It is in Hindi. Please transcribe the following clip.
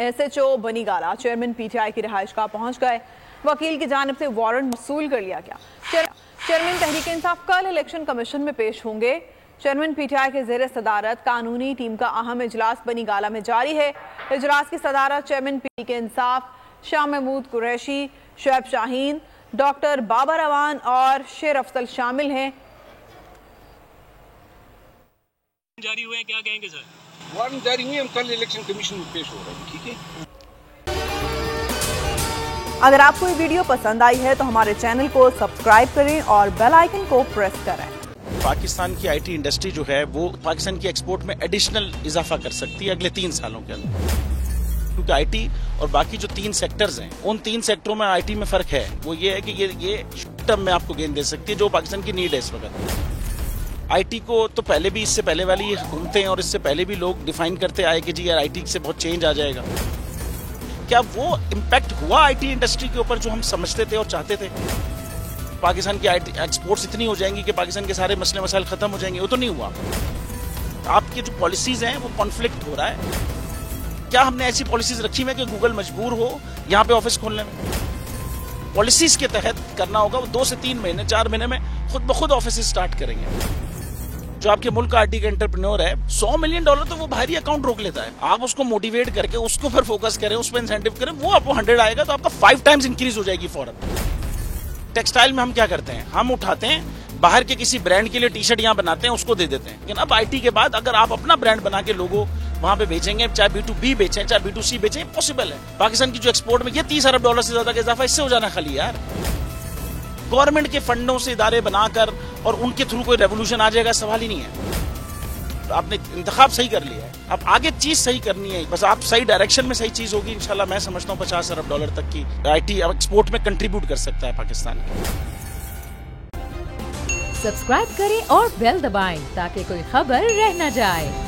SHO बनीगाला चेयरमैन PTI की रिहाइश गाह पहुंच गए। वकील की जानिब से वारंट वसूल कर लिया गया। चेयरमैन तहरीक इंसाफ कल इलेक्शन कमीशन में पेश होंगे। चेयरमैन PTI के ज़ेर सदारत कानूनी टीम का अहम इजलास बनीगाला में जारी है। इजलास की सदारत चेयरमैन तहरीक इंसाफ शाह महमूद कुरैशी, शुएब शाहीन, डॉक्टर बाबर अवान और शेर अफजल शामिल हैं। जारी हुए हैं, क्या कहेंगे सर? वारंट जारी हुए, हम कल इलेक्शन कमीशन में पेश हो रहे हैं। ठीक है। अगर आपको ये वीडियो पसंद आई है तो हमारे चैनल को सब्सक्राइब करें और बेल आइकन को प्रेस करें। पाकिस्तान की IT इंडस्ट्री जो है वो पाकिस्तान की एक्सपोर्ट में एडिशनल इजाफा कर सकती है अगले 3 सालों के अंदर, क्योंकि IT और बाकी जो 3 सेक्टर्स हैं उन 3 सेक्टरों में IT में फर्क है। वो ये है कि ये शॉर्ट टर्म में आपको गेन दे सकती है, जो पाकिस्तान की नीड है इस वक्त। IT को तो पहले भी, इससे पहले वाली हुकूमतें और इससे पहले भी लोग डिफाइन करते आए कि जी यार IT से बहुत चेंज आ जाएगा। क्या वो इम्पैक्ट हुआ IT इंडस्ट्री के ऊपर जो हम समझते थे और चाहते थे? पाकिस्तान की IT एक्सपोर्ट्स इतनी हो जाएंगी कि पाकिस्तान के सारे मसले मसाइल खत्म हो जाएंगे? वो तो नहीं हुआ। आपकी जो पॉलिसीज हैं वो कॉन्फ्लिक्ट हो रहा है। क्या हमने ऐसी पॉलिसीज रखी हुई है कि गूगल मजबूर हो यहाँ पे ऑफिस खोलने में? पॉलिसीज के तहत करना होगा। वो 2 से 3 महीने 4 महीने में खुद ब खुद ऑफिस स्टार्ट करेंगे। जो आपके मुल्क का IT का एंटरप्रेन्योर है, $100 मिलियन तो वो बाहरी अकाउंट रोक लेता है। आप उसको मोटिवेट करके उसको पर फोकस करें, उस पर इंसेंटिव करें, वो आपको 100 आएगा तो आपका 5 टाइम्स इंक्रीज हो जाएगी फौरन। टेक्सटाइल में हम क्या करते हैं, हम उठाते हैं बाहर के किसी ब्रांड के लिए टी-शर्ट यहाँ बनाते हैं, उसको दे देते हैं। लेकिन अब IT के बाद अगर आप अपना ब्रांड बना के लोगो वहां पे बेचेंगे, चाहे B2B बेचें चाहे B2C बेचें, पॉसिबल है। पाकिस्तान की जो एक्सपोर्ट में ये $30 अरब से ज्यादा का इजाफा इससे हो जाना खाली यार। गवर्नमेंट के फंडों से इदारे बनाकर और उनके थ्रू कोई रेवोल्यूशन आ जाएगा, सवाल ही नहीं है। तो आपने इंतखाब सही कर लिया है, अब आगे चीज सही करनी है। बस आप सही डायरेक्शन में सही चीज होगी इंशाल्लाह। मैं समझता हूँ $50 अरब तक की IT अब एक्सपोर्ट में कंट्रीब्यूट कर सकता है पाकिस्तान। सब्सक्राइब करें और बेल दबाएं ताकि कोई खबर रह न जाए।